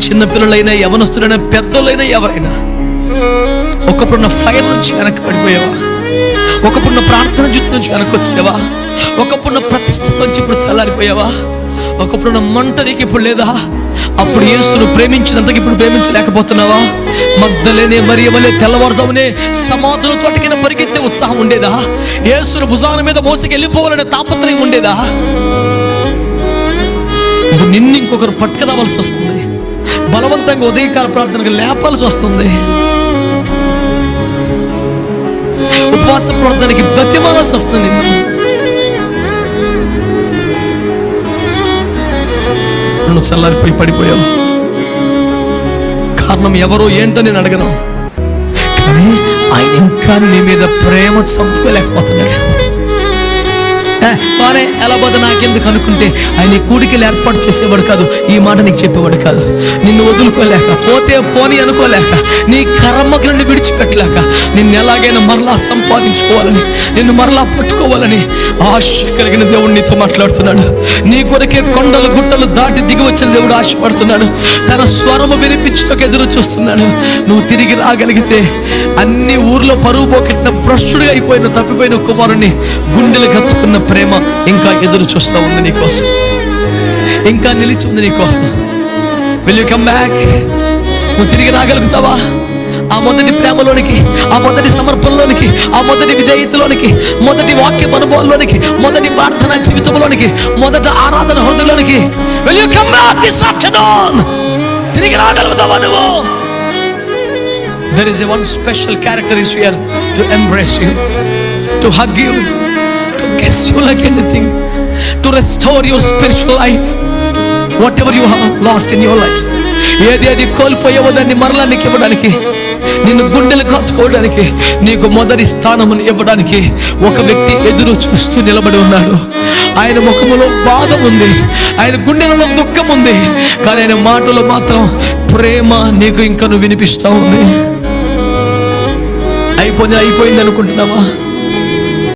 చిన్నపిల్లలైనా, యవనస్తులైనా, పెద్దోళ్ళైనా, ఎవరైనా ఒకప్పుడున్న ఫైర్ నుంచి వెనక్కి పడిపోయావా? ఒకప్పుడున్న ప్రార్థన జీవితం నుంచి వెనక్కి వచ్చావా? ఒకప్పుడున్న ప్రతిష్ట నుంచి ఇప్పుడు చల్లారిపోయావా? ఒకప్పుడున్న మంట నీకు ఇప్పుడు లేదా? అప్పుడు యేసును ప్రేమించినంతకి ఇప్పుడు ప్రేమించలేకపోతున్నావా? మగ్దలేనే మరియ వలె తెల్లవారుజామునే సమాధుల తోటకిన పరిగెత్తే ఉత్సాహం ఉండేదా? యేసును భుజాన మీద మోసుకు వెళ్ళిపోవాలనే తాపత్రయం ఉండేదా? నిన్ను ఇంకొకరు పట్టుకురావాల్సి వస్తుంది. బలవంతంగా ఉదయకాల ప్రార్థనకు లేపాల్సి వస్తుంది. ఉపవాస ప్రార్థనకి బతిమాలాల్సి వస్తుంది. నువ్వు చల్లారిపోయి పడిపోయావు. కారణం ఎవరో ఏంటో నేను అడగను, కానీ ఆయన ఇంకా నీ మీద ప్రేమ చంపుకోలేకపోతున్నాడు. వారే ఎలా పోతే నాకెందుకు అనుకుంటే ఆయన కూడికలు ఏర్పాటు చేసేవాడు కాదు, ఈ మాట నీకు చెప్పేవాడు కాదు. నిన్ను వదులుకోలేక, పోతే పోని అనుకోలేక, నీ కర్మకి నుండి విడిచిపెట్టలేక, నిన్ను ఎలాగైనా మరలా సంపాదించుకోవాలని, నిన్ను మరలా పట్టుకోవాలని ఆశ కలిగిన దేవుడు నీతో మాట్లాడుతున్నాడు. నీ కొరకే కొండలు గుట్టలు దాటి దిగి వచ్చిన దేవుడు ఆశపడుతున్నాడు. తన స్వరము వినిపించడానికి ఎదురు చూస్తున్నాడు. నువ్వు తిరిగి రాగలిగితే అన్ని ఊర్లో పరువు పోకెట్టిన భ్రష్టుడిగా అయిపోయిన తప్పిపోయిన కుమారుణ్ణి గుండెలు కత్తుకున్న ప్రేమ ఇంకా ఎదురు చూస్తూ ఉంది నీకోసం, ఇంకా నిలిచి ఉంది నీకోసం. Will you come back? నువ్వు తిరిగి రాగలుగుతావా? ఆ మొదటి ప్రేమలోనికి, ఆ మొదటి సమర్పణలోనికి, ఆ మొదటి విధేయతలోనికి, మొదటి వాక్య అనుభవంలోనికి, మొదటి ప్రార్థన జీవితంలోనికి, మొదటి ఆరాధన హృదయంలోనికి will you come back this afternoon? తిరిగి రాగలుగుతావా నువ్వు? There is a one special character is here to embrace you, to hug you, to kiss you like anything, to restore your spiritual life, whatever you have lost in your life. ఏది కోల్పోయావో దాన్ని మరలా నీకు ఇవ్వడానికి, నిన్ను గుండెలు కాచుకోవడానికి, నీకు మొదటి స్థానమును ఇవ్వడానికి ఒక వ్యక్తి ఎదురు చూస్తూ నిలబడి ఉన్నాడు. ఆయన ముఖములో బాధ ఉంది, ఆయన గుండెలలో దుఃఖం ఉంది, కానీ ఆయన మాటలో మాత్రం ప్రేమ నీకు ఇంకా నువ్వు వినిపిస్తా ఉంది. అయిపోయింది అనుకుంటున్నావా?